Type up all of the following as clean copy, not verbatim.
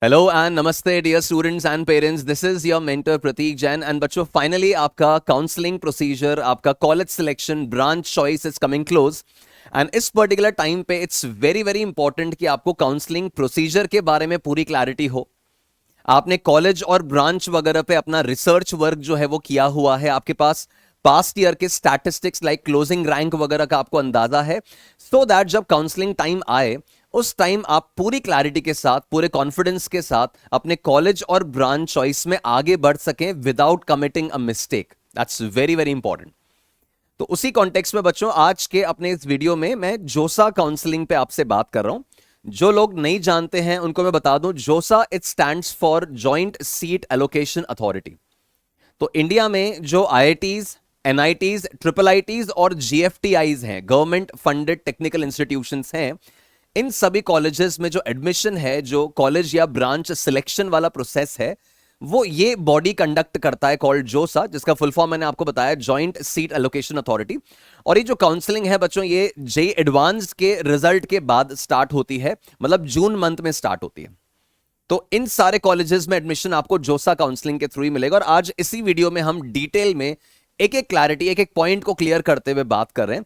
Hello and नमस्ते dear students and parents, this is your mentor Pratik Jain. And बच्चों, finally आपका counselling procedure, आपका college selection, branch choice is coming close. And इस particular time पे it's very very important कि आपको counselling procedure के बारे में पूरी क्लैरिटी हो। आपने कॉलेज और ब्रांच वगैरह पे अपना रिसर्च वर्क जो है वो किया हुआ है, आपके पास पास्ट ईयर के स्टैटिस्टिक्स लाइक क्लोजिंग रैंक वगैरह का आपको अंदाजा है, सो दैट जब काउंसलिंग टाइम आए उस टाइम आप पूरी क्लैरिटी के साथ, पूरे कॉन्फिडेंस के साथ अपने कॉलेज और ब्रांच चॉइस में आगे बढ़ सकें without committing a mistake. That's very very important. तो उसी कॉन्टेक्स्ट में बच्चों, आज के अपने इस वीडियो में मैं जोसा काउंसलिंग पे आपसे बात कर रहा हूं। जो लोग नहीं जानते हैं उनको मैं बता दूं, जोसा it stands for joint seat allocation authority. तो इंडिया में जो आईआईटीज, एनआईटीज, ट्रिपल आईटीज और जीएफटीआईज हैं, गवर्नमेंट फंडेड टेक्निकल इंस्टीट्यूशंस हैं, इन सभी कॉलेजेस में जो एडमिशन है, जो कॉलेज या ब्रांच सिलेक्शन वाला प्रोसेस है, वो ये बॉडी कंडक्ट करता है कॉल्ड जोसा, जिसका फुल फॉर्म मैंने आपको बताया, जॉइंट सीट एलोकेशन अथॉरिटी। और ये जो काउंसलिंग है बच्चों, ये जेई एडवांस के रिजल्ट के बाद स्टार्ट होती है, मतलब जून मंथ में स्टार्ट होती है। तो इन सारे कॉलेजेस में एडमिशन आपको जोसा काउंसलिंग के थ्रू ही मिलेगा। और आज इसी वीडियो में हम डिटेल में एक एक क्लैरिटी, एक एक पॉइंट को क्लियर करते हुए बात कर रहे हैं।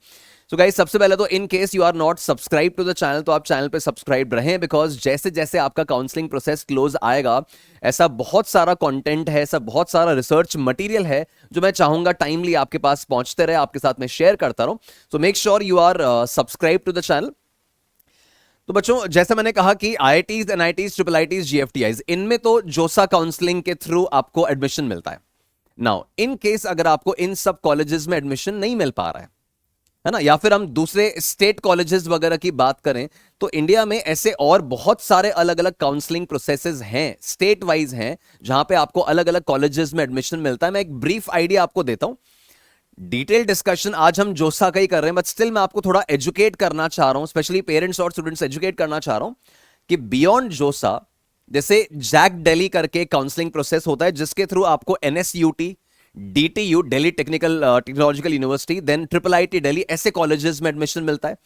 सो गाइस, सबसे पहले तो in case you are not subscribe to the channel, तो आप चैनल पे सब्सक्राइब रहें, बिकॉज जैसे जैसे आपका काउंसलिंग प्रोसेस क्लोज आएगा, ऐसा बहुत सारा कंटेंट है, ऐसा बहुत सारा रिसर्च मटेरियल है जो मैं चाहूंगा टाइमली आपके पास पहुंचते रहे, आपके साथ में शेयर करता रहूं। So make sure you are subscribe to the channel. तो बच्चों, जैसे मैंने कहा कि IITs, NITs, triple ITs, GFTIs, इनमें तो जोसा काउंसलिंग के थ्रू आपको एडमिशन मिलता है। नाउ इन केस अगर आपको इन सब कॉलेजेस में एडमिशन नहीं मिल पा रहा है ना, या फिर हम दूसरे स्टेट कॉलेजेस वगैरह की बात करें, तो इंडिया में ऐसे और बहुत सारे अलग अलग काउंसलिंग प्रोसेसेस हैं, स्टेट वाइज हैं, जहां पे आपको अलग अलग कॉलेजेस में एडमिशन मिलता है। मैं एक ब्रीफ आइडिया आपको देता हूं। डिटेल डिस्कशन आज हम जोसा का ही कर रहे हैं, बट स्टिल मैं आपको थोड़ा एजुकेट करना चाह रहा हूं, स्पेशली पेरेंट्स और स्टूडेंट्स एजुकेट करना चाह रहा हूं कि बियॉन्ड जोसा, जैसे जैक दिल्ली करके काउंसलिंग प्रोसेस होता है, जिसके थ्रू आपको NSUT, DTU, Delhi Technological University, then triple IIT Delhi, ऐसे कॉलेजेस में एडमिशन मिलता है।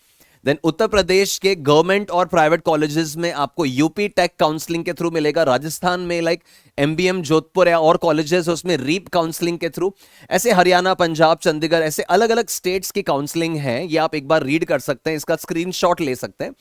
देन उत्तर प्रदेश के गवर्नमेंट और प्राइवेट कॉलेजेस में आपको यूपी टेक काउंसलिंग के थ्रू मिलेगा। राजस्थान में लाइक एमबीएम जोधपुर या और कॉलेजेस, उसमें रीप काउंसलिंग के थ्रू। ऐसे हरियाणा, पंजाब, चंडीगढ़, ऐसे अलग अलग स्टेट्स की काउंसलिंग है, ये आप एक बार रीड कर सकते हैं, इसका स्क्रीनशॉट ले सकते हैं।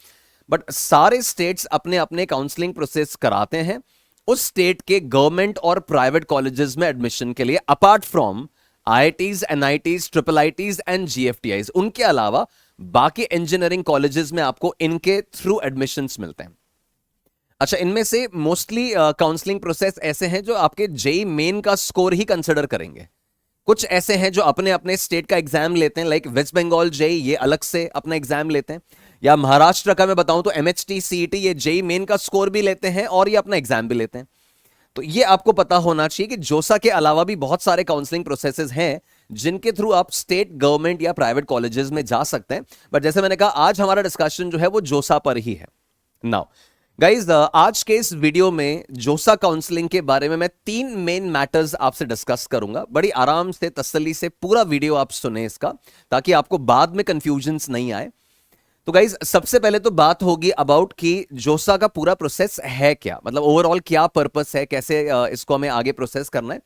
बट सारे स्टेट्स अपने अपने काउंसलिंग प्रोसेस कराते हैं उस स्टेट के गवर्नमेंट और प्राइवेट कॉलेजेस में एडमिशन के लिए, apart from IITs, NITs, triple IITs and GFTIs. उनके अलावा बाकी इंजीनियरिंग कॉलेजेस में आपको इनके थ्रू एडमिशंस मिलते हैं। अच्छा, इनमें से मोस्टली काउंसलिंग प्रोसेस ऐसे हैं जो आपके जेई मेन का स्कोर ही कंसिडर करेंगे। कुछ ऐसे हैं जो अपने अपने स्टेट का एग्जाम लेते हैं, लाइक वेस्ट बंगाल जेई, ये अलग से अपना एग्जाम लेते हैं। या महाराष्ट्र का मैं बताऊं तो एमएचटी, सीईटी, ये जेई मेन का स्कोर भी लेते हैं और ये अपना एग्जाम भी लेते हैं। तो ये आपको पता होना चाहिए कि जोसा के अलावा भी बहुत सारे काउंसलिंग प्रोसेसेस हैं जिनके थ्रू आप स्टेट, गवर्नमेंट या प्राइवेट कॉलेजेस में जा सकते हैं। बट जैसे मैंने कहा, आज हमारा डिस्कशन जो है वो जोसा पर ही है। नाउ गाइज, आज के इस वीडियो में जोसा काउंसलिंग के बारे में मैं 3 मेन मैटर्स आपसे डिस्कस करूंगा। बड़ी आराम से, तसल्ली से पूरा वीडियो आप सुने इसका, ताकि आपको बाद में कंफ्यूजन्स नहीं आए। तो गाइज, सबसे पहले तो बात होगी अबाउट कि जोसा का पूरा प्रोसेस है क्या, मतलब ओवरऑल क्या पर्पस है, कैसे इसको हमें आगे प्रोसेस करना है।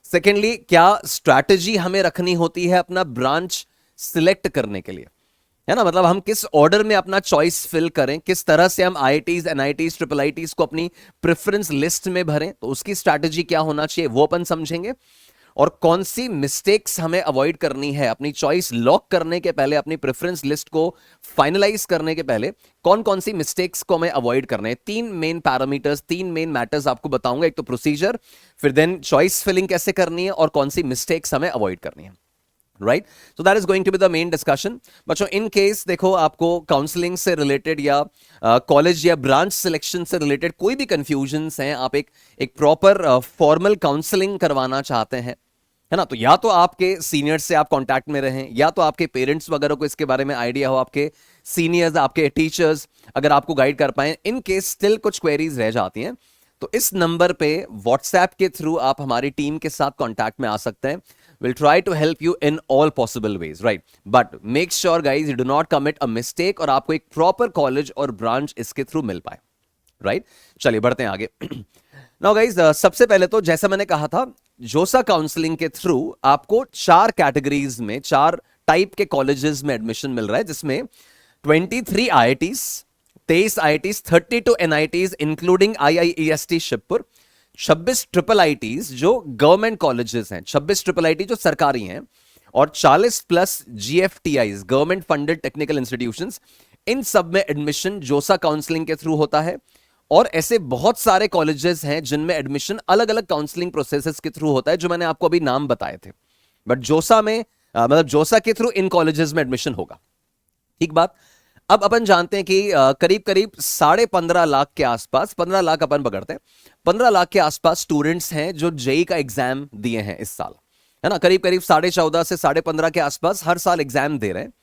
सेकेंडली, क्या स्ट्रैटेजी हमें रखनी होती है अपना ब्रांच सिलेक्ट करने के लिए, है ना, मतलब हम किस ऑर्डर में अपना चॉइस फिल करें, किस तरह से हम आईआईटीज, एनआईटीज, ट्रिपल आईटीज को अपनी प्रेफरेंस लिस्ट में भरें, तो उसकी स्ट्रैटेजी क्या होना चाहिए वो अपन समझेंगे। और कौन सी मिस्टेक्स हमें अवॉइड करनी है अपनी चॉइस लॉक करने के पहले, अपनी प्रेफरेंस लिस्ट को फाइनलाइज करने के पहले, कौन कौन सी मिस्टेक्स को हमें अवॉइड करना है। 3 मेन पैरामीटर्स, 3 मेन मैटर्स आपको बताऊंगा। एक तो प्रोसीजर, फिर देन चॉइस फिलिंग कैसे करनी है, और कौन सी मिस्टेक्स हमें अवॉइड करनी है। Right, so that is going to be the main discussion. बच्चों, इन केस देखो, आपको काउंसलिंग से रिलेटेड या कॉलेज या ब्रांच सिलेक्शन से रिलेटेड कोई भी कंफ्यूजन्स हैं, आप एक प्रॉपर फॉर्मल काउंसलिंग करवाना चाहते हैं, है ना, तो या तो आपके सीनियर्स से आप कांटेक्ट में रहें, या तो आपके पेरेंट्स वगैरह को इसके बारे में आइडिया हो, आपके सीनियर्स, आपके टीचर्स अगर आपको गाइड कर पाए। इन केस स्टिल कुछ क्वेरीज रह जाती हैं, तो इस नंबर पे व्हाट्सएप के थ्रू आप हमारी टीम के साथ कांटेक्ट में आ सकते हैं। Will try to help you in all possible ways, right, but make sure guys you do not commit a mistake, और आपको एक प्रॉपर कॉलेज और ब्रांच इसके थ्रू मिल पाए। राइट? चलिए बढ़ते हैं आगे। नाउ गाइस, सबसे पहले तो जैसा मैंने कहा था, जोसा काउंसलिंग के थ्रू आपको 4 कैटेगरीज में, 4 टाइप के कॉलेजेस में एडमिशन मिल रहा है, जिसमें 23 IITs, 23 IITs, 32 NITs including IIEST Shibpur, 26 triple IITs जो गवर्नमेंट कॉलेजेस हैं, 26 ट्रिपल IIT जो सरकारी हैं, और 40 plus GFTIs, government funded technical institutions. इन सब में एडमिशन जोसा काउंसलिंग के थ्रू होता है। और ऐसे बहुत सारे कॉलेजेस हैं जिनमें एडमिशन अलग अलग काउंसलिंग प्रोसेसेस के थ्रू होता है, जो मैंने आपको अभी नाम बताए थे। बट जोसा में मतलब जोसा के थ्रू इन कॉलेजेस में एडमिशन होगा। ठीक बात। अब अपन जानते हैं कि करीब करीब 15.5 लाख के आसपास, 15 लाख अपन पकड़ते हैं, 15 लाख के आसपास स्टूडेंट्स हैं जो जेई का एग्जाम दिए हैं इस साल, है ना? करीब करीब 14.5 से 15.5 के आसपास हर साल एग्जाम दे रहे हैं।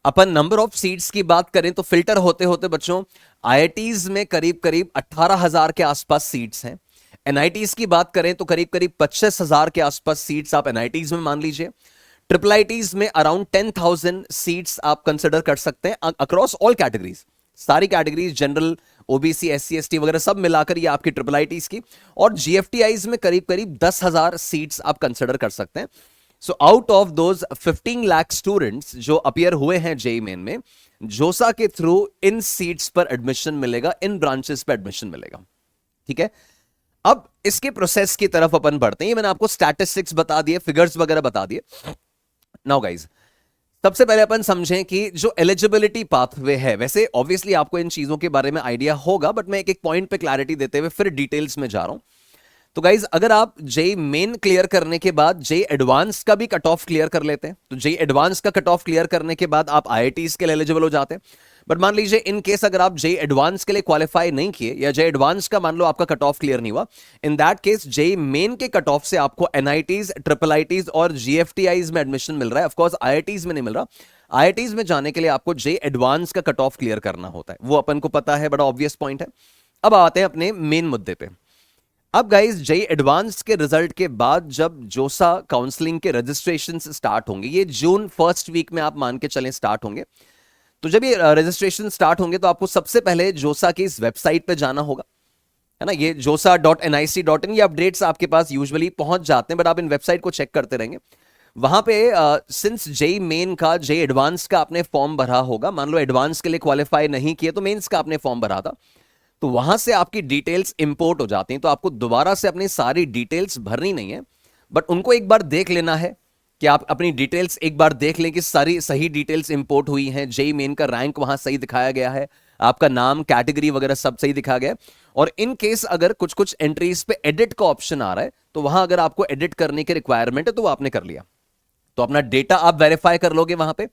अपन नंबर ऑफ सीट्स की बात करें तो फिल्टर होते होते बच्चों आईआईटीज में करीब करीब 18,000 के आसपास सीट्स हैं। एनआईटीज की बात करें तो करीब करीब 25,000 के आसपास सीट्स आप एनआईटीज में मान लीजिए। ट्रिपल आईटीज में अराउंड 10,000 सीट्स आप कंसिडर कर सकते हैं अक्रॉस ऑल कैटेगरीज, सारी categories, general, OBC, SC, ST वगैरह सब मिलाकर ये आपकी ट्रिपल आईटीज की। और जीएफटीआईज में करीब करीब 10,000 सीट्स आप कंसिडर कर सकते हैं। So out of those 15 lakh students जो अपियर हुए हैं जेई मेन में, जोसा के थ्रू इन सीट्स पर एडमिशन मिलेगा, इन ब्रांचेस पर एडमिशन मिलेगा। ठीक है, अब इसके प्रोसेस की तरफ अपन बढ़ते हैं। मैंने आपको स्टैटिस्टिक्स बता दिए, फिगर्स वगैरह बता दिए। नाउ गाइज, सबसे पहले अपन समझें कि जो एलिजिबिलिटी पाथवे है, वैसे ऑब्वियसली आपको इन चीजों के बारे में आइडिया होगा, बट मैं एक एक पॉइंट पे क्लैरिटी देते हुए फिर डिटेल्स में जा रहा हूं। तो गाइज, अगर आप जेई मेन क्लियर करने के बाद जेई एडवांस का भी कट ऑफ क्लियर कर लेते हैं, तो जेई एडवांस का कट ऑफ क्लियर करने के बाद आप आईआईटीज के लिए एलिजिबल हो जाते हैं। बट मान लीजिए इन केस अगर आप जेई एडवांस के लिए क्वालिफाई नहीं किए, या जेई एडवांस का मान लो आपका कट ऑफ क्लियर नहीं हुआ, in that case JEE Main के कट ऑफ से आपको एनआईटीज, ट्रिपल आईटीज और जीएफटीआईज में एडमिशन मिल रहा है। ऑफकोर्स आईआईटीज में नहीं मिल रहा। आईआईटीज में जाने के लिए आपको जेई एडवांस का कट ऑफ क्लियर करना होता है, वो अपन को पता है, बड़ा ऑब्वियस पॉइंट है। अब आते हैं अपने मेन मुद्दे पे। अब गाइस, जेई एडवांस के रिजल्ट के बाद जब जोसा काउंसलिंग के रजिस्ट्रेशन स्टार्ट होंगे, ये जून फर्स्ट वीक में आप मान के चलें स्टार्ट होंगे, तो जब ये रजिस्ट्रेशन स्टार्ट होंगे तो आपको सबसे पहले जोसा की इस वेबसाइट पे जाना होगा, है ना? ये josa.nic.in, ये अपडेट्स आपके पास यूजुअली पहुंच जाते हैं, बट आप इन वेबसाइट को चेक करते रहेंगे। वहां पे सिंस जेई मेन का, जेई एडवांस का आपने फॉर्म भरा होगा, मान लो एडवांस के लिए क्वालिफाई नहीं किए तो मेंस का आपने फॉर्म भरा था, तो वहां से आपकी डिटेल्स इंपोर्ट हो जाती हैं। तो आपको दोबारा से अपनी सारी डिटेल्स भरनी नहीं है, बट उनको एक बार देख लेना है कि आप अपनी डिटेल्स एक बार देख लें कि सारी सही डिटेल्स इंपोर्ट हुई हैं, जेई मेन का रैंक वहां सही दिखाया गया है, आपका नाम, कैटेगरी वगैरह सब सही दिखाया गया है। और इन केस अगर कुछ कुछ एंट्रीज पे एडिट का ऑप्शन आ रहा है, तो वहां अगर आपको एडिट करने की रिक्वायरमेंट है तो वो आपने कर लिया, तो अपना डेटा आप वेरीफाई कर लोगे वहां पे,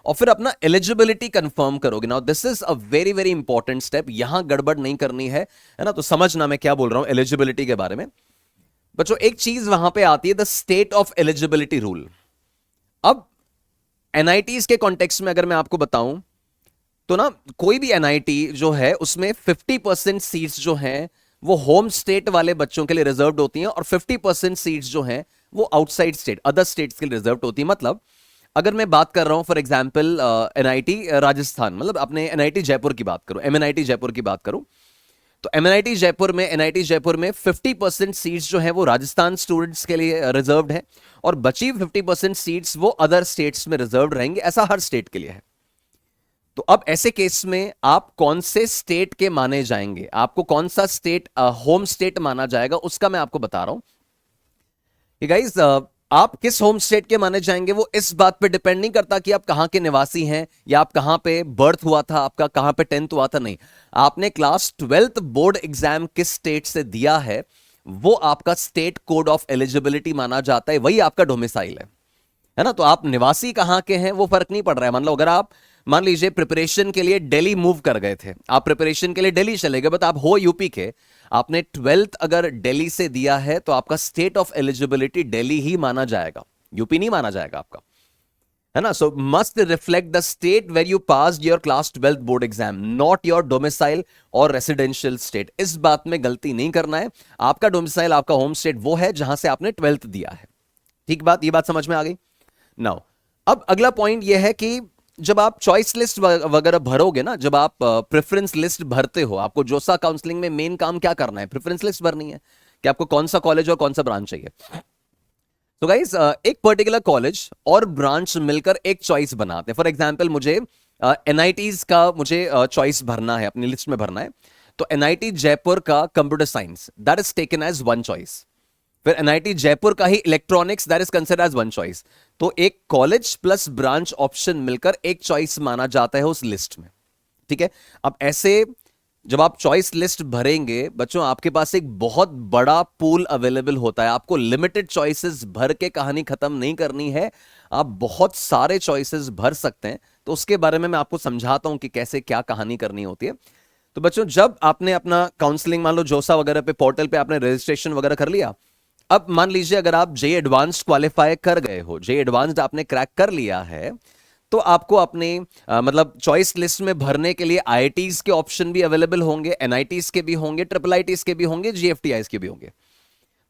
और फिर अपना एलिजिबिलिटी कंफर्म करोगे। Now this is a very very important step, यहां गड़बड़ नहीं करनी है ना? तो समझना मैं क्या बोल रहा हूं एलिजिबिलिटी के बारे में। बच्चों, एक चीज वहां पे आती है, the state of eligibility rule. अब एनआईटीज के कॉन्टेक्स्ट में अगर मैं आपको बताऊं तो ना, कोई भी एनआईटी जो है उसमें 50% सीट्स जो हैं वो होम स्टेट वाले बच्चों के लिए रिजर्व्ड होती हैं, और 50% सीट्स जो हैं वो आउटसाइड स्टेट, अदर स्टेट्स के लिए रिजर्व्ड होती है। मतलब अगर मैं बात कर रहा हूं फॉर एग्जांपल एनआईटी राजस्थान, मतलब अपने एनआईटी जयपुर की बात करूं, एमएनआईटी जयपुर की बात करूं, तो एमएनआईटी जयपुर में, एनआईटी जयपुर में 50% सीट्स जो है वो राजस्थान स्टूडेंट्स के लिए रिजर्व्ड है, और बची 50% सीट्स वो अदर स्टेट्स में रिजर्व्ड रहेंगे। ऐसा हर स्टेट के लिए है। तो अब ऐसे केस में आप कौन से स्टेट के माने जाएंगे, आपको कौन सा स्टेट होम स्टेट माना जाएगा, उसका मैं आपको बता रहा हूं। गाइस, आप किस होम स्टेट के माने जाएंगे वो इस बात पे डिपेंड नहीं करता कि आप कहां के निवासी हैं, या आप कहां पे बर्थ हुआ था, आपका कहां पे 10th हुआ था। नहीं, आपने क्लास 12th बोर्ड एग्जाम किस स्टेट से दिया है वो आपका स्टेट कोड ऑफ एलिजिबिलिटी माना जाता है, वही आपका डोमिसाइल है ना? तो आप निवासी कहां के हैं वो फर्क नहीं पड़ रहा है। मान लो अगर आप, मान लीजिए प्रिपरेशन के लिए दिल्ली मूव कर गए थे, आप प्रिपरेशन के लिए दिल्ली चले गए, बट आप हो यूपी के, आपने 12th अगर दिल्ली से दिया है तो आपका स्टेट ऑफ एलिजिबिलिटी दिल्ली ही माना जाएगा, यूपी नहीं माना जाएगा आपका, है ना? So must reflect the state where you pass your class 12th board exam, not your domicile और रेसिडेंशियल स्टेट। इस बात में गलती नहीं करना है। आपका डोमिसाइल, आपका होम स्टेट वो है जहां से आपने 12th दिया है। ठीक बात, ये बात समझ में आ गई? नाउ अब अगला पॉइंट यह है कि जब आप चॉइस लिस्ट वगैरह भरोगे ना, जब आप प्रेफरेंस लिस्ट भरते हो, आपको जोसा काउंसलिंग में मेन काम क्या करना है? प्रेफरेंस लिस्ट भरनी है कि आपको कौन सा कॉलेज और कौन सा ब्रांच चाहिए। तो गाइस एक पर्टिकुलर कॉलेज और ब्रांच मिलकर एक चॉइस बनाते हैं। फॉर एग्जांपल मुझे एनआईटीज का मुझे चॉइस भरना है, अपनी लिस्ट में भरना है। तो एनआईटी जयपुर का computer science that is taken as one choice. फिर एनआईटी जयपुर का ही electronics that is considered as one choice. तो एक कॉलेज प्लस ब्रांच ऑप्शन मिलकर एक चॉइस माना जाता है उस लिस्ट में। ठीक है, अब ऐसे जब आप चॉइस लिस्ट भरेंगे बच्चों, आपके पास एक बहुत बड़ा पूल अवेलेबल होता है। आपको लिमिटेड चॉइसेस भर के कहानी खत्म नहीं करनी है, आप बहुत सारे चॉइसेस भर सकते हैं। तो उसके बारे में मैं आपको समझाता हूं कि कैसे क्या कहानी करनी होती है। तो बच्चों, जब आपने अपना काउंसलिंग मान लो जोसा वगैरह पे पोर्टल पे आपने रजिस्ट्रेशन वगैरह कर लिया, अब मान लीजिए अगर आप जे एडवांस क्वालिफाई कर गए हो, जे एडवांस्ड आपने क्रैक कर लिया है, तो आपको अपने मतलब चॉइस लिस्ट में भरने के लिए आईआईटीज के ऑप्शन भी अवेलेबल होंगे, एनआईटीज के भी होंगे, ट्रिपल आईटीज के भी होंगे, जीएफटीआईज के भी होंगे।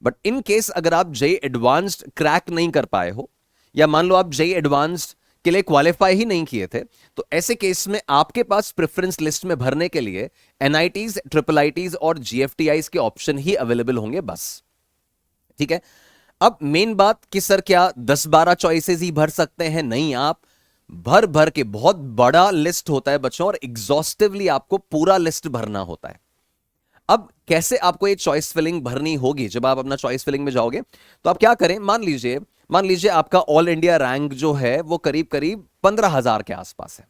बट इन केस अगर आप जे एडवांस्ड क्रैक नहीं कर पाए हो, या मान लो आप जे एडवांस्ड के लिए क्वालिफाई ही नहीं किए थे, तो ऐसे केस में आपके पास प्रेफरेंस लिस्ट में भरने के लिए एनआईटीज, ट्रिपल आईटीज और जीएफटीआईज के ऑप्शन ही अवेलेबल होंगे बस। ठीक है, अब मेन बात कि सर क्या 10-12 चॉइसेस ही भर सकते हैं? नहीं, आप भर भर के, बहुत बड़ा लिस्ट होता है बच्चों, और एग्जॉस्टिवली आपको पूरा लिस्ट भरना होता है। अब कैसे आपको ये चॉइस फिलिंग भरनी होगी? जब आप अपना चॉइस फिलिंग में जाओगे तो आप क्या करें, मान लीजिए आपका ऑल इंडिया रैंक जो है वो करीब करीब 15,000 के आसपास है।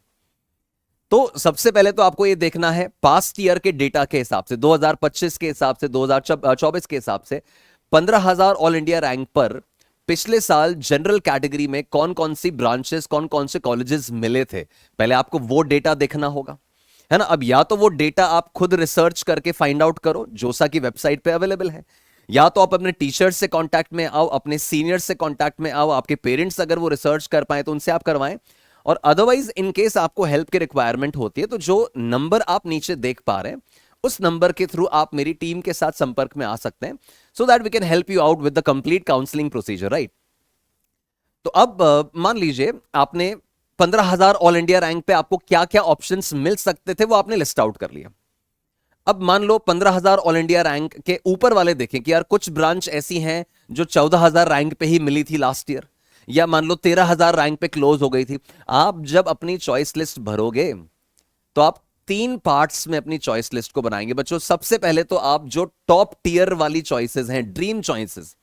तो सबसे पहले तो आपको ये देखना है पास्ट ईयर के डेटा के हिसाब से, 2025 के हिसाब से, 2024 के हिसाब से 15,000 ऑल इंडिया रैंक पर पिछले साल जनरल कैटेगरी में कौन कौन सी ब्रांचेस, कौन कौन से कॉलेजेस मिले थे, पहले आपको वो डेटा देखना होगा, है ना। अब या तो वो डेटा आप खुद रिसर्च करके फाइंड आउट करो, जोसा की वेबसाइट पे अवेलेबल है, या तो आप अपने टीचर्स से कांटेक्ट में आओ, अपने सीनियर्स से कांटेक्ट में आओ, आपके पेरेंट्स अगर वो रिसर्च कर पाए तो उनसे आप करवाएं। और अदरवाइज इन केस आपको हेल्प की रिक्वायरमेंट होती है तो जो नंबर आप नीचे देख पा रहे हैं उस नंबर के थ्रू आप मेरी टीम के साथ संपर्क में आ सकते हैं, so that we can help you out with the complete counselling procedure, right. तो अब मान लीजिए आपने 15,000 ऑल इंडिया रैंक पे आपको क्या क्या ऑप्शंस मिल सकते थे वो आपने लिस्ट आउट कर लिया। अब मान लो 15,000 ऑल इंडिया रैंक के ऊपर वाले देखें कि यार कुछ ब्रांच ऐसी हैं जो 14,000 रैंक पे ही मिली थी लास्ट ईयर, या मान लो 13,000 रैंक पे क्लोज हो गई थी। आप जब अपनी चॉइस लिस्ट भरोगे तो आप 3 पार्ट्स में अपनी चॉइस लिस्ट को बनाएंगे बच्चों। सबसे पहले तो आप जो टॉप टीयर वाली चॉइसेस हैं, ड्रीम चॉइसेस,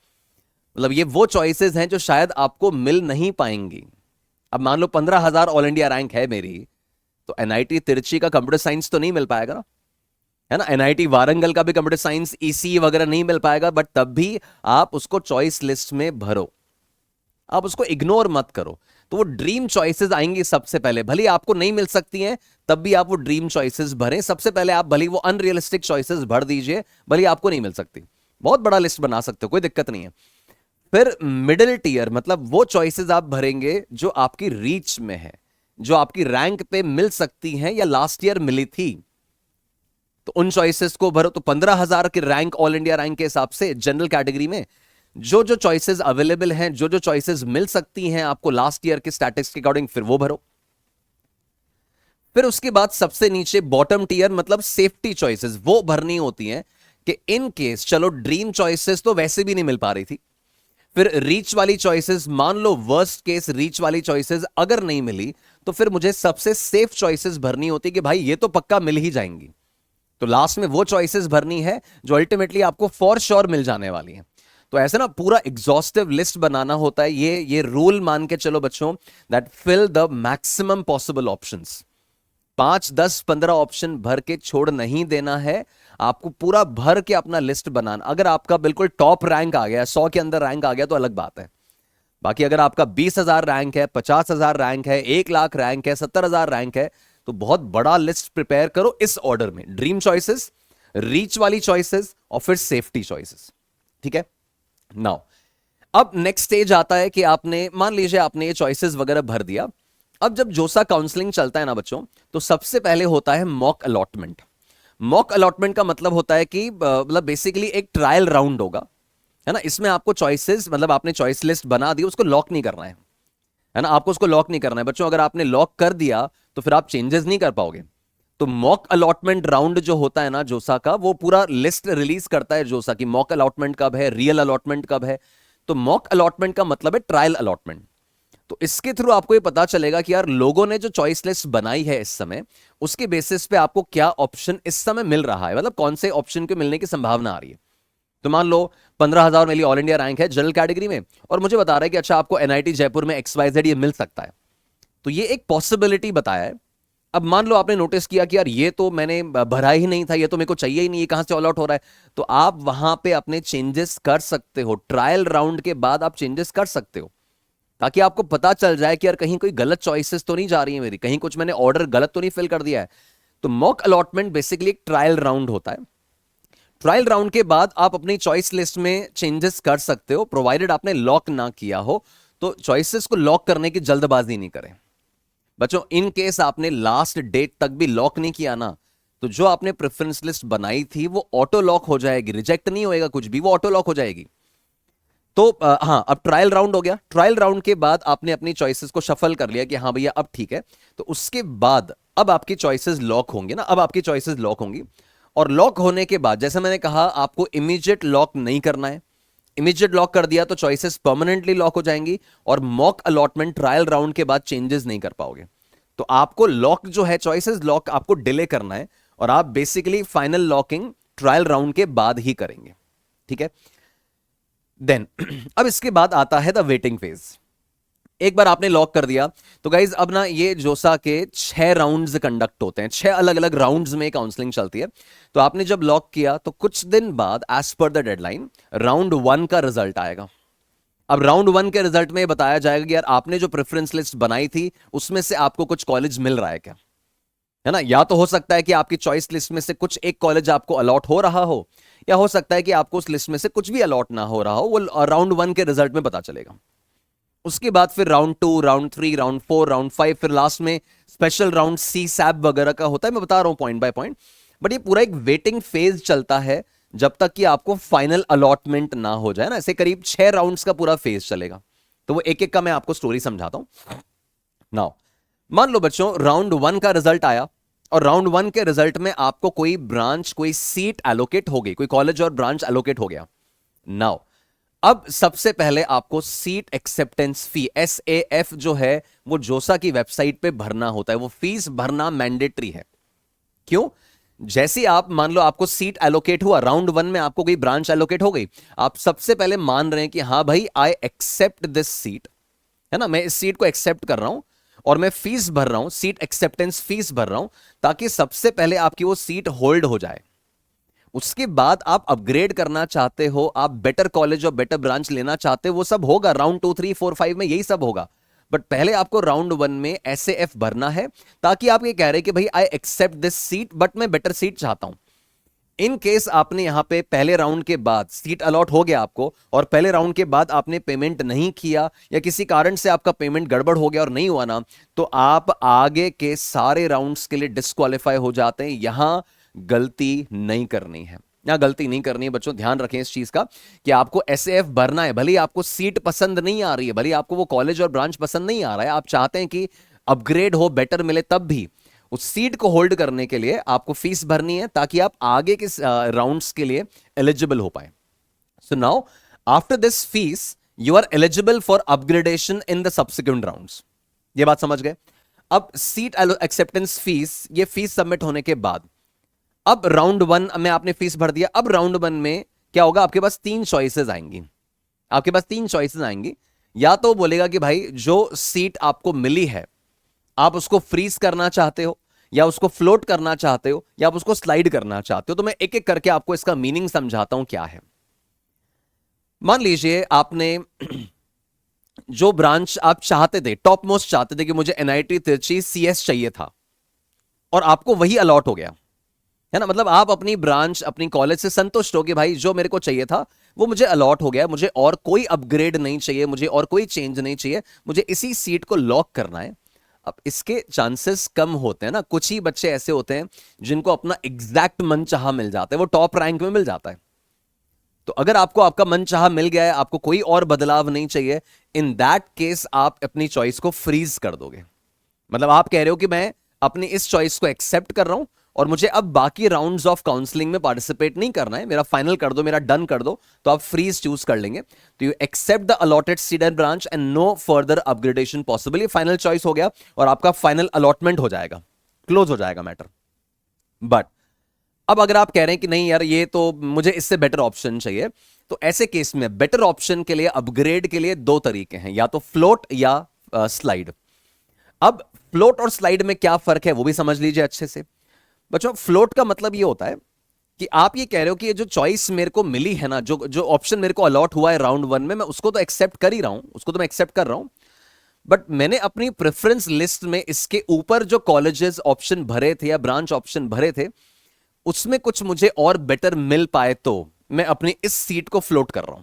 मतलब ये वो चॉइसेस हैं जो शायद आपको मिल नहीं पाएंगी। अब मान लो 15,000 ऑल इंडिया रैंक है मेरी, तो एनआईटी तिरची का कंप्यूटर साइंस तो नहीं मिल पाएगा ना, है ना। एनआईटी वारंगल का भी कंप्यूटर साइंस, ईसी वगैरह नहीं मिल पाएगा, बट तब भी आप उसको चॉइस लिस्ट में भरो, आप उसको इग्नोर मत करो। तो वो ड्रीम चॉइसेस आएंगी सबसे पहले, भले आपको नहीं मिल सकती हैं तब भी आप वो ड्रीम चॉइसेस भरें सबसे पहले। आप भले वो अनरियलिस्टिक चॉइसेस भर दीजिए, भले आपको नहीं मिल सकती, बहुत बड़ा लिस्ट बना सकते हो, कोई दिक्कत नहीं है। फिर मिडिल टीयर, मतलब वो चॉइसेस आप भरेंगे जो आपकी रीच में है, जो आपकी रैंक पे मिल सकती हैं या लास्ट ईयर मिली थी, तो उन चॉइसेस को भरो। तो 15,000 की रैंक ऑल इंडिया रैंक के हिसाब से जनरल कैटेगरी में जो जो चॉइसेस अवेलेबल हैं, जो जो चॉइसेस मिल सकती हैं आपको लास्ट ईयर के स्टैटिस्टिक्स के अकॉर्डिंग, फिर वो भरो। फिर उसके बाद सबसे नीचे बॉटम टीयर, मतलब सेफ्टी चॉइसेस, वो भरनी होती हैं कि इन केस चलो ड्रीम चॉइसेस तो वैसे भी नहीं मिल पा रही थी, फिर रीच वाली चॉइसेस, मान लो वर्स्ट केस रीच वाली चॉइसेस अगर नहीं मिली तो फिर मुझे सबसे सेफ चॉइसेस भरनी होती कि भाई ये तो पक्का मिल ही जाएंगी। तो लास्ट में वो चॉइसेस भरनी है जो अल्टीमेटली आपको फॉर श्योर मिल जाने वाली है। तो ऐसे ना पूरा एग्जॉस्टिव लिस्ट बनाना होता है। ये रूल मान के चलो बच्चों, that fill the maximum possible options. 5, 10, 15 option भर के छोड़ नहीं देना है, आपको पूरा भर के अपना लिस्ट बनाना। अगर आपका बिल्कुल टॉप रैंक आ गया, 100 के अंदर रैंक आ गया तो अलग बात है। बाकी अगर आपका 20,000 रैंक है, 50,000 रैंक है, 1,00,000 रैंक है, 70,000 रैंक है, तो बहुत बड़ा लिस्ट प्रिपेयर करो इस ऑर्डर में, ड्रीम चॉइसेस, रीच वाली चॉइसेस और फिर सेफ्टी चॉइसेस। ठीक है, नाउ अब नेक्स्ट स्टेज आता है कि आपने, मान लीजिए आपने ये चॉइसेस वगैरह भर दिया। अब जब जोसा काउंसलिंग चलता है ना बच्चों, तो सबसे पहले होता है मॉक अलॉटमेंट। मॉक अलॉटमेंट का मतलब होता है कि मतलब बेसिकली एक ट्रायल राउंड होगा, है ना। इसमें आपको चॉइसेस, मतलब आपने चॉइस लिस्ट बना दी, उसको लॉक नहीं करना है। है ना, आपको उसको लॉक नहीं करना है बच्चों। अगर आपने लॉक कर दिया तो फिर आप चेंजेस नहीं कर पाओगे। तो मॉक अलॉटमेंट राउंड जो होता है ना जोसा का, वो पूरा लिस्ट रिलीज करता है जोसा की मॉक अलॉटमेंट कब है, रियल अलॉटमेंट कब है। तो मॉक अलॉटमेंट का मतलब है ट्रायल अलॉटमेंट। तो इसके थ्रू आपको ये पता चलेगा कि यार लोगों ने जो चॉइस लिस्ट बनाई है इस समय, उसके बेसिस पे आपको क्या ऑप्शन इस समय मिल रहा है, मतलब कौन से ऑप्शन के मिलने की संभावना आ रही है। तो मान लो 15,000 मेरी ऑल इंडिया रैंक है जनरल कैटेगरी में, और मुझे बता रहा है कि अच्छा आपको एनआईटी जयपुर में XYZ ये मिल सकता है। तो ये एक पॉसिबिलिटी बताया है। अब मान लो आपने नोटिस किया कि यार ये तो मैंने भरा ही नहीं था, ये तो मेरे को चाहिए ही नहीं, ये कहां से ऑल आउट हो रहा है। तो आप वहां पे अपने चेंजेस कर सकते हो, ट्रायल राउंड के बाद आप चेंजेस कर सकते हो, ताकि आपको पता चल जाए कि यार कहीं कोई गलत चॉइसेस तो नहीं जा रही है मेरी, कहीं कुछ मैंने ऑर्डर गलत तो नहीं फिल कर दिया है। तो मॉक अलॉटमेंट बेसिकली एक ट्रायल राउंड होता है। ट्रायल राउंड के बाद आप अपनी चॉइस लिस्ट में चेंजेस कर सकते हो, प्रोवाइडेड आपने लॉक ना किया हो। तो चॉइसेस को लॉक करने की जल्दबाजी नहीं करें बच्चों। इन केस आपने लास्ट डेट तक भी लॉक नहीं किया ना, तो जो आपने प्रेफरेंस लिस्ट बनाई थी वो ऑटो लॉक हो जाएगी, रिजेक्ट नहीं होएगा कुछ भी, वो ऑटो लॉक हो जाएगी। तो हाँ, अब ट्रायल राउंड हो गया। ट्रायल राउंड के बाद आपने अपनी चॉइसेस को शफल कर लिया कि हाँ भैया अब ठीक है। तो उसके बाद अब आपकी चॉइसेस लॉक होंगे ना, अब आपकी चॉइसेस लॉक होंगी। और लॉक होने के बाद जैसे मैंने कहा, आपको इमीडिएट लॉक नहीं करना है। इमीडिएट लॉक कर दिया तो चॉइसेस परमानेंटली लॉक हो जाएंगी, और मॉक अलॉटमेंट ट्रायल राउंड के बाद चेंजेस नहीं कर पाओगे। तो आपको लॉक जो है, चॉइसेस लॉक आपको डिले करना है, और आप basically final locking trial round के बाद ही करेंगे। ठीक है, देन अब इसके बाद आता है द वेटिंग फेज। एक बार आपने लॉक कर दिया तो गाइज अब ना ये जोसा के 6 राउंड्स कंडक्ट होते हैं, 6 अलग अलग राउंड्स में काउंसलिंग चलती है। तो आपने जब लॉक किया तो कुछ दिन बाद as per the deadline round 1 का रिजल्ट आएगा। अब राउंड 1 के रिजल्ट में बताया जाएगा कि यार आपने जो प्रेफरेंस लिस्ट बनाई थी उसमें से आपको कुछ कॉलेज मिल रहा है क्या, है ना। या तो हो सकता है कि आपकी चॉइस लिस्ट में से कुछ एक कॉलेज आपको अलॉट हो रहा हो, या हो सकता है कि आपको उस लिस्ट में से कुछ भी अलॉट ना हो रहा हो, वो राउंड 1 के रिजल्ट में पता चलेगा। उसके बाद फिर राउंड 2, राउंड 3, राउंड 4, राउंड 5, फिर लास्ट में स्पेशल राउंड सी सैप वगैरह का होता है। मैं बता रहा हूं पॉइंट बाय पॉइंट, बट ये पूरा एक वेटिंग फेज चलता है जब तक कि आपको फाइनल अलॉटमेंट ना हो जाए ना। ऐसे करीब 6 राउंड्स का पूरा फेज चलेगा। तो वो एक एक का मैं आपको स्टोरी समझाता हूं। नाउ मान लो बच्चों राउंड 1 का रिजल्ट आया, और राउंड 1 के रिजल्ट में आपको कोई ब्रांच, कोई सीट एलोकेट हो गई, कोई कॉलेज और ब्रांच एलोकेट हो गया। नाउ अब सबसे पहले आपको सीट एक्सेप्टेंस फी SAF जो है वो जोसा की वेबसाइट पे भरना होता है। वो फीस भरना मैंडेटरी है। क्यों? जैसे आप मान लो आपको सीट एलोकेट हुआ, राउंड 1 में आपको कोई ब्रांच एलोकेट हो गई, आप सबसे पहले मान रहे हैं कि हाँ भाई आई एक्सेप्ट दिस सीट, है ना, मैं इस सीट को एक्सेप्ट कर रहा हूं, और मैं फीस भर रहा हूं, सीट एक्सेप्टेंस फीस भर रहा हूं, ताकि सबसे पहले आपकी वो सीट होल्ड हो जाए। उसके बाद आप अपग्रेड करना चाहते हो, आप बेटर कॉलेज और बेटर ब्रांच लेना चाहते हो, वो सब होगा राउंड 2, 3, 4, 5 में, यही सब होगा। बट पहले आपको राउंड 1 में SAF भरना है, ताकि आप ये कह रहे हैं कि भाई I accept this seat, but मैं बेटर सीट चाहता हूं। इन केस आपने यहां पे पहले राउंड के बाद सीट अलॉट हो गया आपको, और पहले राउंड के बाद आपने पेमेंट नहीं किया, या किसी कारण से आपका पेमेंट गड़बड़ हो गया और नहीं हुआ ना, तो आप आगे के सारे राउंड्स के लिए डिस्क्वालीफाई हो जाते हैं। यहां गलती नहीं करनी है, यहां गलती नहीं करनी है बच्चों। ध्यान रखें इस चीज का कि आपको SAF भरना है, भले आपको सीट पसंद नहीं आ रही है, भले आपको वो कॉलेज और ब्रांच पसंद नहीं आ रहा है, आप चाहते हैं कि अपग्रेड हो, बेटर मिले, तब भी उस सीट को होल्ड करने के लिए आपको फीस भरनी है, ताकि आप आगे के राउंड्स के लिए एलिजिबल हो पाए। So now after this fees you are eligible for upgradation in the subsequent rounds. ये बात समझ गए? अब सीट एक्सेप्टेंस फीस, ये फीस सबमिट होने के बाद अब राउंड 1 में आपने फीस भर दिया। अब राउंड 1 में क्या होगा, आपके पास 3 चॉइसेस आएंगी। आपके पास 3 चॉइसेस आएंगी। या तो बोलेगा कि भाई जो सीट आपको मिली है आप उसको फ्रीज करना चाहते हो, या उसको फ्लोट करना चाहते हो, या आप उसको स्लाइड करना चाहते हो। तो मैं एक एक करके आपको इसका मीनिंग समझाता हूं क्या है। मान लीजिए आपने जो ब्रांच आप चाहते थे, टॉप मोस्ट चाहते थे कि मुझे NIT तिरची CS चाहिए था, और आपको वही अलॉट हो गया, है ना। मतलब आप अपनी ब्रांच, अपनी कॉलेज से संतुष्ट हो कि भाई जो मेरे को चाहिए था वो मुझे अलॉट हो गया, मुझे और कोई अपग्रेड नहीं चाहिए, मुझे और कोई चेंज नहीं चाहिए, मुझे इसी सीट को लॉक करना है। अब इसके चांसेस कम होते हैं ना, कुछ ही बच्चे ऐसे होते हैं जिनको अपना एग्जैक्ट मन चाहा मिल जाता है, वो टॉप रैंक में मिल जाता है। तो अगर आपको आपका मन चाहा मिल गया है, आपको कोई और बदलाव नहीं चाहिए, इन दैट केस आप अपनी चॉइस को फ्रीज कर दोगे। मतलब आप कह रहे हो कि मैं अपनी इस चॉइस को एक्सेप्ट कर रहा हूं और मुझे अब बाकी राउंड्स ऑफ काउंसलिंग में पार्टिसिपेट नहीं करना है, मेरा फाइनल कर दो, मेरा डन कर दो, तो आप फ्रीज चूज कर लेंगे। तो you accept the allotted seat and branch and no further upgradation possible. ये फाइनल चॉइस हो गया और आपका फाइनल अलॉटमेंट हो जाएगा, क्लोज हो जाएगा मैटर। बट अब अगर आप कह रहे हैं कि नहीं यार ये तो मुझे इससे बेटर ऑप्शन चाहिए, तो ऐसे केस में बेटर ऑप्शन के लिए, अपग्रेड के लिए दो तरीके हैं, या तो फ्लोट या स्लाइड। अब फ्लोट और स्लाइड में क्या फर्क है वो भी समझ लीजिए अच्छे से। बच्चों, फ्लोट का मतलब ये होता है कि आप ये कह रहे हो कि ये जो चॉइस मेरे को मिली है ना, जो जो ऑप्शन मेरे को अलॉट हुआ है राउंड वन में, मैं उसको तो एक्सेप्ट कर ही रहा हूं, उसको तो मैं एक्सेप्ट कर रहा हूं, बट मैंने अपनी प्रेफरेंस लिस्ट में इसके ऊपर जो कॉलेजेस ऑप्शन भरे थे या ब्रांच ऑप्शन भरे थे, उसमें कुछ मुझे और बेटर मिल पाए, तो मैं अपनी इस सीट को फ्लोट कर रहा हूं।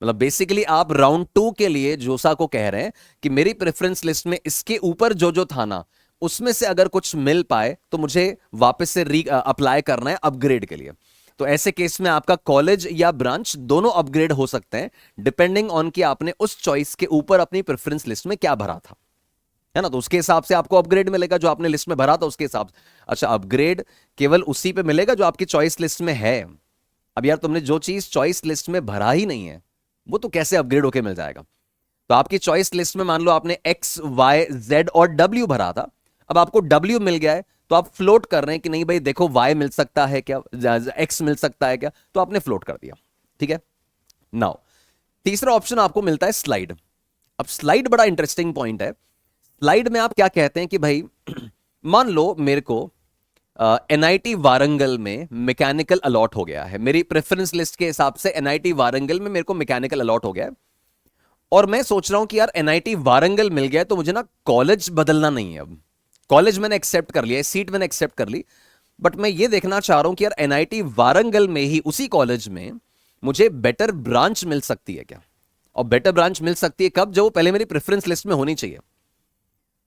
मतलब बेसिकली आप राउंड 2 के लिए जोसा को कह रहे हैं कि मेरी प्रेफरेंस लिस्ट में इसके ऊपर जो जो था ना, उसमें से अगर कुछ मिल पाए तो मुझे वापस से अप्लाई करना है अपग्रेड के लिए। तो ऐसे केस में आपका कॉलेज या ब्रांच दोनों अपग्रेड हो सकते हैं, डिपेंडिंग ऑन कि आपने उस चॉइस के ऊपर अपनी प्रेफरेंस लिस्ट में क्या भरा था, है ना। तो उसके हिसाब से आपको अपग्रेड मिलेगा, जो आपने लिस्ट में भरा था उसके हिसाब से। अच्छा, अपग्रेड केवल उसी पे मिलेगा जो आपकी चॉइस लिस्ट में है। अब यार तुमने जो चीज चॉइस लिस्ट में भरा ही नहीं है, वो तो कैसे अपग्रेड होके मिल जाएगा। तो आपकी चॉइस लिस्ट में मान लो आपने एक्स, वाई, जेड और डब्ल्यू भरा था, अब आपको डब्ल्यू मिल गया है, तो आप फ्लोट कर रहे हैं कि नहीं भाई देखो वाई मिल सकता है क्या, एक्स मिल सकता है क्या, तो आपने फ्लोट कर दिया, ठीक है। नाउ तीसरा ऑप्शन आपको मिलता है स्लाइड। अब स्लाइड बड़ा इंटरेस्टिंग पॉइंट है। स्लाइड में आप क्या कहते हैं कि भाई मान लो मेरे को एनआईटी वारंगल में मैकेनिकल अलॉट हो गया है, मेरी प्रेफरेंस लिस्ट के हिसाब से एनआईटी वारंगल में मेरे को मैकेनिकल अलॉट हो गया है, और मैं सोच रहा हूं कि यार एनआईटी वारंगल मिल गया तो मुझे ना कॉलेज बदलना नहीं है। अब कॉलेज मैंने एक्सेप्ट कर लिया, सीट मैंने एक्सेप्ट कर ली, बट मैं ये देखना चाह रहा हूं कि यार एनआईटी वारंगल में ही उसी कॉलेज में मुझे बेटर ब्रांच मिल सकती है क्या। और बेटर ब्रांच मिल सकती है कब, जब वो पहले मेरी प्रेफरेंस लिस्ट में होनी चाहिए।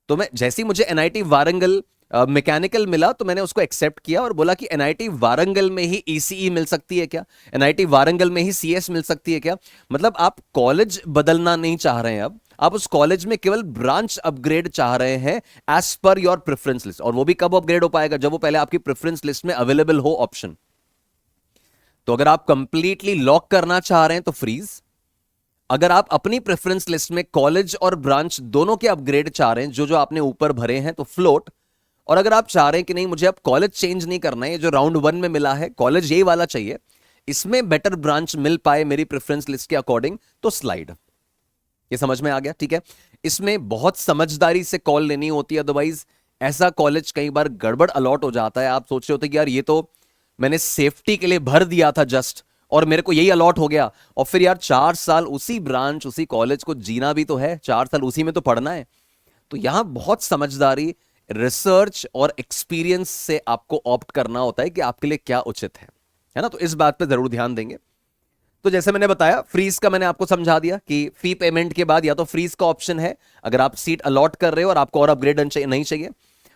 तो मैं जैसे ही मुझे एनआईटी वारंगल मैकेनिकल मिला तो मैंने उसको एक्सेप्ट किया और बोला कि एनआईटी वारंगल में ही ईसीई मिल सकती है क्या, एनआईटी वारंगल में ही सीएस मिल सकती है क्या। मतलब आप कॉलेज बदलना नहीं चाह रहे हैं, अब आप उस कॉलेज में केवल ब्रांच अपग्रेड चाह रहे हैं as per your preference list. और वो भी कब अपग्रेड हो पाएगा, जब वो पहले आपकी प्रेफरेंस लिस्ट में अवेलेबल हो ऑप्शन। तो अगर आप कंप्लीटली लॉक करना चाह रहे हैं तो फ्रीज, अगर आप अपनी प्रेफरेंस लिस्ट में कॉलेज और ब्रांच दोनों के अपग्रेड चाह रहे हैं, जो जो आपने ऊपर भरे हैं, तो फ्लोट। और अगर आप चाह रहे हैं कि नहीं मुझे अब कॉलेज चेंज नहीं करना है, जो राउंड 1 में मिला है कॉलेज यही वाला चाहिए, इसमें बेटर ब्रांच मिल पाए मेरी प्रेफरेंस लिस्ट के अकॉर्डिंग, तो स्लाइड। ये समझ में आ गया, ठीक है। इसमें बहुत समझदारी से कॉल लेनी होती है, अदरवाइज ऐसा कॉलेज कई बार गड़बड़ अलॉट हो जाता है, आप सोच रहे होते कि यार ये तो मैंने सेफ्टी के लिए भर दिया था जस्ट, और मेरे को यही अलॉट हो गया, और फिर यार 4 साल उसी ब्रांच उसी कॉलेज को जीना भी तो है, 4 साल उसी में तो पढ़ना है। तो यहां बहुत समझदारी, रिसर्च और एक्सपीरियंस से आपको ऑप्ट करना होता है कि आपके लिए क्या उचित है ना। तो इस बात पे जरूर ध्यान देंगे। तो जैसे मैंने बताया, फ्रीज का मैंने आपको समझा दिया कि फी पेमेंट के बाद या तो फ्रीज का ऑप्शन है अगर आप सीट अलॉट कर रहे हो और आपको और अपग्रेड नहीं चाहिए।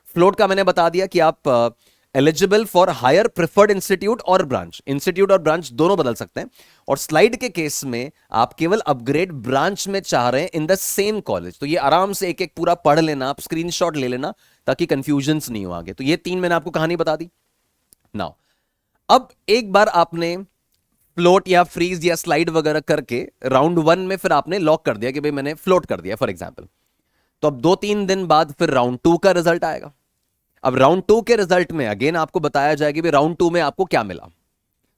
फ्लोट का मैंने बता दिया कि आप eligible for higher preferred institute और ब्रांच, इंस्टीट्यूट और ब्रांच दोनों बदल सकते हैं। और स्लाइड के केस में आप केवल अपग्रेड ब्रांच में चाह रहे हैं इन द सेम कॉलेज। तो ये आराम से एक एक पूरा पढ़ लेना, आप स्क्रीनशॉट ले लेना ताकि कंफ्यूजन्स नहीं हो आगे। तो ये 3 मैंने आपको कहानी बता दी। नाउ अब एक बार आपने फ्लोट या फ्रीज या स्लाइड वगैरह करके राउंड 1 में फिर आपने लॉक कर दिया कि भाई मैंने फ्लोट कर दिया फॉर एग्जांपल, तो अब 2-3 दिन बाद फिर राउंड 2 का रिजल्ट आएगा। अब राउंड 2 के रिजल्ट में अगेन आपको बताया जाएगा कि राउंड 2 में आपको क्या मिला।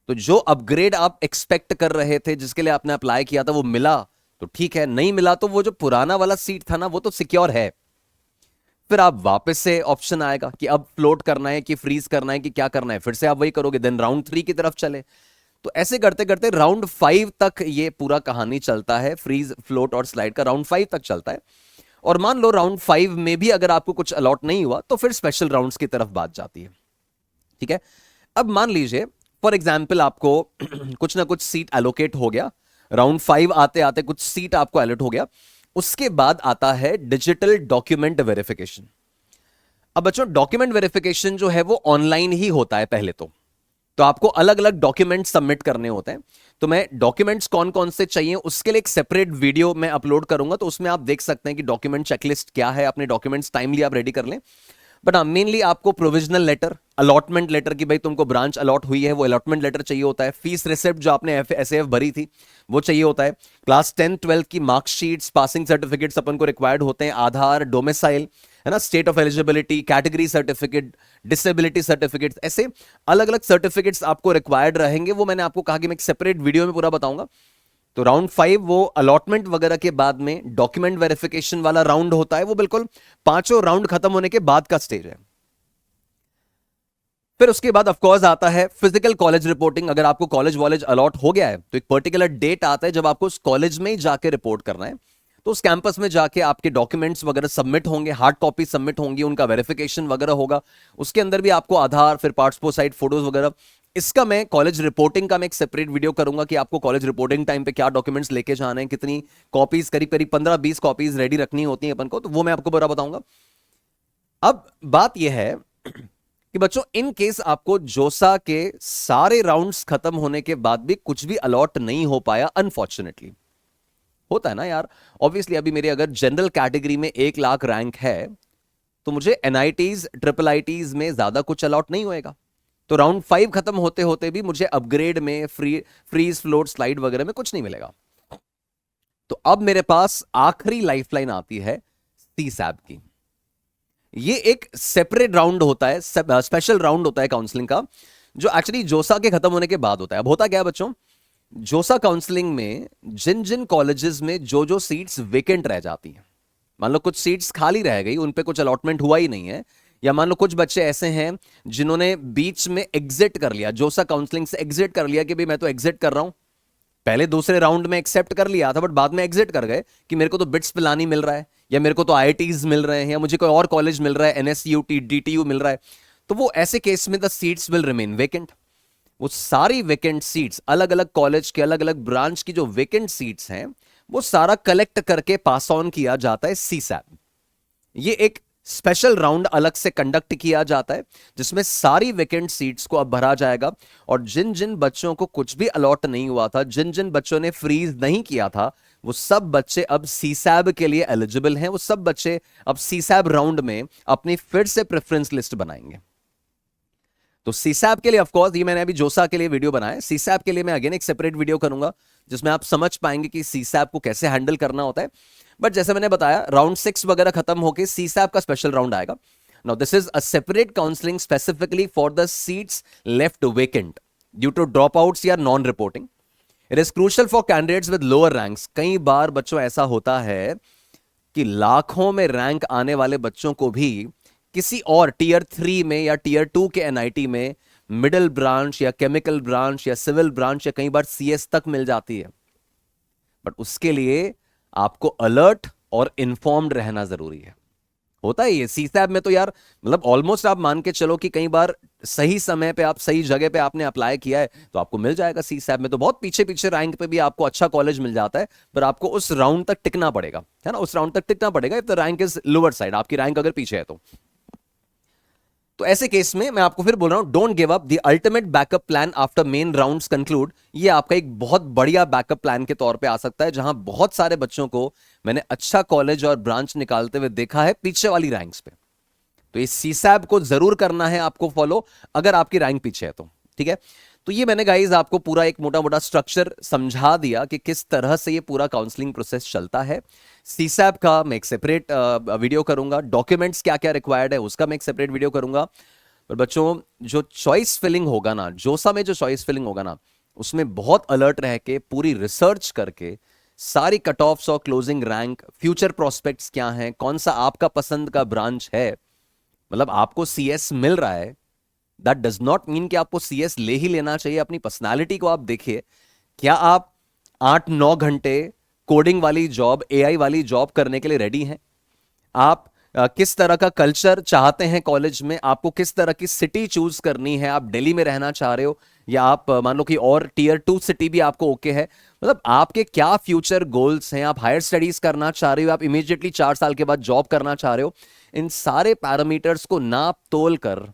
तो जो अपग्रेड आप एक्सपेक्ट कर रहे थे, जिसके लिए आपने अप्लाई किया था, वो मिला तो ठीक है, नहीं मिला तो वो जो पुराना वाला सीट था ना, वो तो सिक्योर है। फिर आप वापस से ऑप्शन आएगा कि अब फ्लोट करना है कि फ्रीज करना है कि क्या करना है, फिर से आप वही करोगे, देन राउंड 3 की तरफ चले। तो ऐसे करते करते राउंड 5 तक ये पूरा कहानी चलता है, फ्रीज, फ्लोट और स्लाइड का राउंड 5 तक चलता है। और मान लो राउंड 5 में भी अगर आपको कुछ अलॉट नहीं हुआ तो फिर स्पेशल राउंड्स की तरफ बात जाती है, ठीक है। अब मान लीजिए फॉर एग्जाम्पल आपको कुछ ना कुछ सीट एलोकेट हो गया, राउंड 5 आते आते कुछ सीट आपको अलॉट हो गया। उसके बाद आता है डिजिटल डॉक्यूमेंट वेरिफिकेशन। अब बच्चों, डॉक्यूमेंट वेरिफिकेशन जो है वो ऑनलाइन ही होता है पहले तो, तो आपको अलग अलग डॉक्यूमेंट सबमिट करने होते हैं। तो मैं डॉक्यूमेंट्स कौन कौन से चाहिए उसके लिए एक सेपरेट वीडियो मैं अपलोड करूंगा, तो उसमें आप देख सकते हैं कि डॉक्यूमेंट चेकलिस्ट क्या है। अपने डॉक्यूमेंट्स टाइमली आप रेडी कर लें। बट हाँ, मेनली आपको प्रोविजनल लेटर, अलॉटमेंट लेटर की भाई तुमको ब्रांच अलॉट हुई है, वो अलॉटमेंट लेटर चाहिए होता है। फीस रिसिप्ट जो आपने एसएफ भरी थी वो चाहिए होता है। क्लास 10 12 की मार्कशीट्स, पासिंग सर्टिफिकेट्स अपन को रिक्वायर्ड होते हैं। आधार, डोमिसाइल, है ना, state of eligibility, category certificate, disability certificate, ऐसे अलग अलग सर्टिफिकेट्स आपको रिक्वायर्ड रहेंगे। वो मैंने आपको कहा कि मैं एक सेपरेट वीडियो में पूरा बताऊंगा। तो राउंड 5 वो अलॉटमेंट वगैरह के बाद में डॉक्यूमेंट वेरिफिकेशन वाला राउंड होता है। वो बिल्कुल पांचों राउंड खत्म होने के बाद का स्टेज है। फिर उसके बाद ऑफ कोर्स आता है फिजिकल कॉलेज रिपोर्टिंग। अगर आपको कॉलेज वॉलेज अलॉट हो गया है तो एक पर्टिकुलर डेट आता है जब आपको उस कॉलेज में ही जाके रिपोर्ट करना है। तो उस कैंपस में जाके आपके डॉक्यूमेंट्स वगैरह सबमिट होंगे, हार्ड कॉपी सबमिट होंगी, उनका वेरिफिकेशन वगैरह होगा। उसके अंदर भी आपको आधार, फिर पासपोर्ट साइज फोटोज वगैरह। इसका मैं कॉलेज रिपोर्टिंग का मैं एक सेपरेट वीडियो करूंगा कि आपको कॉलेज रिपोर्टिंग टाइम पे क्या डॉक्यूमेंट्स लेके जाने हैं, कितनी कॉपीज, करीब करीब 15-20 कॉपीज रेडी रखनी होती है अपन को, तो वो मैं आपको पूरा बताऊंगा। अब बात यह है कि बच्चों, इन केस आपको जोसा के सारे राउंड्स खत्म होने के बाद भी कुछ भी अलॉट नहीं हो पाया, अनफॉर्चुनेटली, होता है ना यार। ऑब्वियसली अभी मेरे अगर जनरल कैटेगरी में 1 लाख रैंक है तो मुझे एनआईटीज, ट्रिपल आईटीज में ज्यादा कुछ अलॉट नहीं होएगा। तो राउंड 5 खत्म होते होते भी मुझे अपग्रेड में, फ्रीज, फ्लोट, स्लाइड वगैरह में कुछ नहीं मिलेगा। तो अब मेरे पास आखिरी लाइफलाइन आती है सीसैब की। ये एक सेपरेट राउंड होता है, स्पेशल राउंड होता है काउंसलिंग का, जो एक्चुअली जोसा के खत्म होने के बाद होता है। अब होता क्या है बच्चों, जोसा काउंसलिंग में जिन जिन कॉलेजेस में जो जो सीट्स वेकेंट रह जाती हैं, मान लो कुछ सीट्स खाली रह गई, उन पे कुछ अलॉटमेंट हुआ ही नहीं है, या मान लो कुछ बच्चे ऐसे हैं जिन्होंने बीच में एग्जिट कर लिया, जोसा काउंसलिंग से एग्जिट कर लिया कि भाई मैं तो एग्जिट कर रहा हूं, पहले दूसरे राउंड में एक्सेप्ट कर लिया था बट बाद में एग्जिट कर गए कि मेरे को तो बिट्स पिलानी मिल रहा है, या मेरे को तो आईआईटीज मिल रहे हैं, या मुझे कोई और कॉलेज मिल रहा है, एनएसयूटी, डीटीयू मिल रहा है। तो वो ऐसे केस में the seats will remain vacant. वो सारी वेकेंट सीट्स, अलग अलग कॉलेज के अलग अलग ब्रांच की जो वेकेंट सीट्स हैं, वो सारा कलेक्ट करके पास ऑन किया जाता है सीसैब। ये एक स्पेशल राउंड अलग से कंडक्ट किया जाता है जिसमें सारी वेकेंट सीट्स को अब भरा जाएगा। और जिन जिन बच्चों को कुछ भी अलॉट नहीं हुआ था, जिन जिन बच्चों ने फ्रीज नहीं किया था, वो सब बच्चे अब सीसैब के लिए एलिजिबल हैं। वो सब बच्चे अब सीसैब राउंड में अपनी फिर से प्रेफरेंस लिस्ट बनाएंगे। तो सीसैब के लिए ऑफ कोर्स, ये मैंने अभी जोसा के लिए वीडियो बनाया है, सीसैब के लिए मैं अगेन एक सेपरेट वीडियो करूंगा जिसमें आप समझ पाएंगे कि सीसैब को कैसे हैंडल करना होता है। बट जैसे मैंने बताया, राउंड 6 वगैरह खत्म होके सीसैब का स्पेशल राउंड आएगा। Now this is a separate counselling specifically for the seats left vacant due to drop outs या non reporting. It is crucial for candidates with lower ranks. कई बार बच्चों ऐसा होता है कि लाखों में रैंक आने वाले बच्चों को भी किसी और टीयर 3 में या टीयर 2 के एनआईटी में मिडिल ब्रांच या केमिकल ब्रांच या सिविल ब्रांच या कई बार सीएस तक मिल जाती है। बट उसके लिए आपको अलर्ट और इन्फॉर्म्ड रहना जरूरी है। होता है ये सीसैब में तो यार, मतलब ऑलमोस्ट आप मान के चलो कि कई बार सही समय पे आप सही जगह पे आपने अप्लाई किया है तो आपको मिल जाएगा। सीसैब में तो बहुत पीछे पीछे रैंक पे भी आपको अच्छा कॉलेज मिल जाता है, पर आपको उस राउंड तक टिकना पड़ेगा, है ना, उस राउंड तक टिकना पड़ेगा if the rank is lower side, आपकी रैंक अगर पीछे है तो ऐसे केस में मैं आपको फिर बोल रहा हूं, don't give up, the ultimate backup plan after main rounds conclude. ये आपका एक बहुत बढ़िया बैकअप प्लान के तौर पे आ सकता है, जहां बहुत सारे बच्चों को मैंने अच्छा कॉलेज और ब्रांच निकालते हुए देखा है पीछे वाली रैंक्स पे। तो इस सीसैब को जरूर करना है आपको फॉलो, अगर आपकी रैंक पीछे है तो, ठीक है। तो ये मैंने गाइज आपको पूरा एक मोटा मोटा स्ट्रक्चर समझा दिया कि किस तरह से ये पूरा काउंसलिंग प्रोसेस चलता है। सीसैब का मैं एक सेपरेट वीडियो करूंगा, डॉक्यूमेंट्स क्या क्या रिक्वायर्ड है उसका मैं एक सेपरेट वीडियो करूंगा। पर बच्चों, जो चॉइस फिलिंग होगा ना, जोसा में जो चॉइस फिलिंग होगा ना, उसमें बहुत अलर्ट रह के, पूरी रिसर्च करके, सारी कट ऑफ्स और क्लोजिंग रैंक, फ्यूचर प्रोस्पेक्ट्स क्या हैं, कौन सा आपका पसंद का ब्रांच है, मतलब आपको सीएस मिल रहा है, दैट डज नॉट मीन कि आपको सीएस ले ही लेना चाहिए। अपनी पर्सनालिटी को आप देखिए, क्या आप 8-9 घंटे कोडिंग वाली जॉब, एआई वाली जॉब करने के लिए रेडी हैं? आप किस तरह का कल्चर चाहते हैं कॉलेज में? आपको किस तरह की सिटी चूज करनी है? आप दिल्ली में रहना चाह रहे हो, या आप मान लो कि और टीयर 2 सिटी भी आपको ओके है? मतलब आपके क्या फ्यूचर गोल्स हैं? आप हायर स्टडीज करना चाह रहे हो, आप इमीडिएटली 4 साल के बाद जॉब करना चाह रहे हो? इन सारे पैरामीटर्स को नाप तोल कर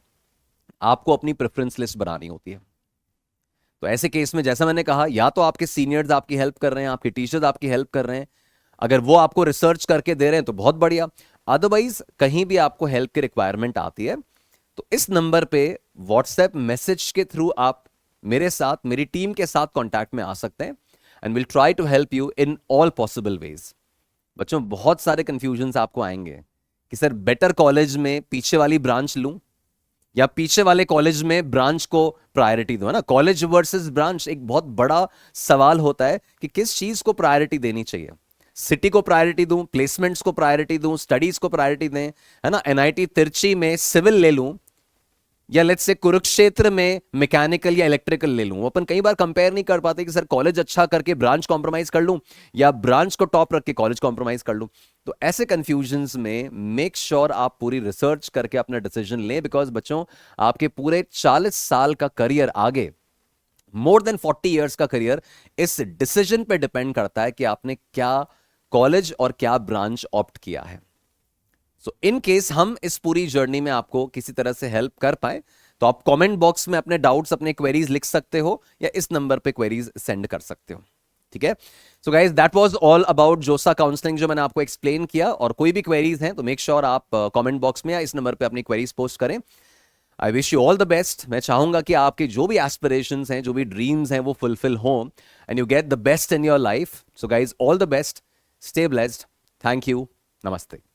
आपको अपनी प्रेफरेंस लिस्ट बनानी होती है। तो ऐसे केस में जैसा मैंने कहा, या तो आपके सीनियर्स आपकी हेल्प कर रहे हैं, आपके टीचर्स आपकी हेल्प कर रहे हैं, अगर वो आपको रिसर्च करके दे रहे हैं तो बहुत बढ़िया। अदरवाइज कहीं भी आपको हेल्प की रिक्वायरमेंट आती है तो इस नंबर पे व्हाट्सएप मैसेज के थ्रू आप मेरे साथ, मेरी टीम के साथ कांटेक्ट में आ सकते हैं and will try to help you in all possible ways. बच्चों बहुत सारे कंफ्यूजन्स आपको आएंगे कि सर बेटर कॉलेज में पीछे वाली ब्रांच लूं या पीछे वाले कॉलेज में ब्रांच को प्रायोरिटी दो, है ना। कॉलेज वर्सेस ब्रांच एक बहुत बड़ा सवाल होता है कि किस चीज को प्रायोरिटी देनी चाहिए। सिटी को प्रायोरिटी दूं, प्लेसमेंट्स को प्रायोरिटी दूं, स्टडीज को प्रायोरिटी दें, है ना। एनआईटी तिरची में सिविल ले लूं या लेट्स से कुरुक्षेत्र में मैकेनिकल या इलेक्ट्रिकल ले लूं। अपन कई बार कंपेयर नहीं कर पाते कि सर कॉलेज अच्छा करके ब्रांच कॉम्प्रोमाइज कर लूं या ब्रांच को टॉप रख के कॉलेज कॉम्प्रोमाइज कर लूं। तो ऐसे कंफ्यूजन्स में मेक श्योर आप पूरी रिसर्च करके अपना डिसीजन लें, बिकॉज बच्चों आपके पूरे 40 साल का करियर आगे, मोर देन 40 इयर्स का करियर इस डिसीजन पे डिपेंड करता है कि आपने क्या कॉलेज और क्या ब्रांच ऑप्ट किया है। सो इन केस हम इस पूरी जर्नी में आपको किसी तरह से हेल्प कर पाए तो आप कमेंट बॉक्स में अपने डाउट्स, अपने क्वेरीज लिख सकते हो या इस नंबर पे क्वेरीज सेंड कर सकते हो, ठीक है। So guys that was all about जोसा काउंसलिंग जो मैंने आपको एक्सप्लेन किया। और कोई भी क्वेरीज हैं तो मेक श्योर आप कमेंट बॉक्स में या इस नंबर पे अपनी क्वेरीज पोस्ट करें। I wish you all the best. मैं चाहूंगा कि आपके जो भी एस्पिरेशंस हैं, जो भी ड्रीम्स हैं, वो फुलफिल हों and you get the best in your life. So guys all the best, stay blessed, thank you, नमस्ते।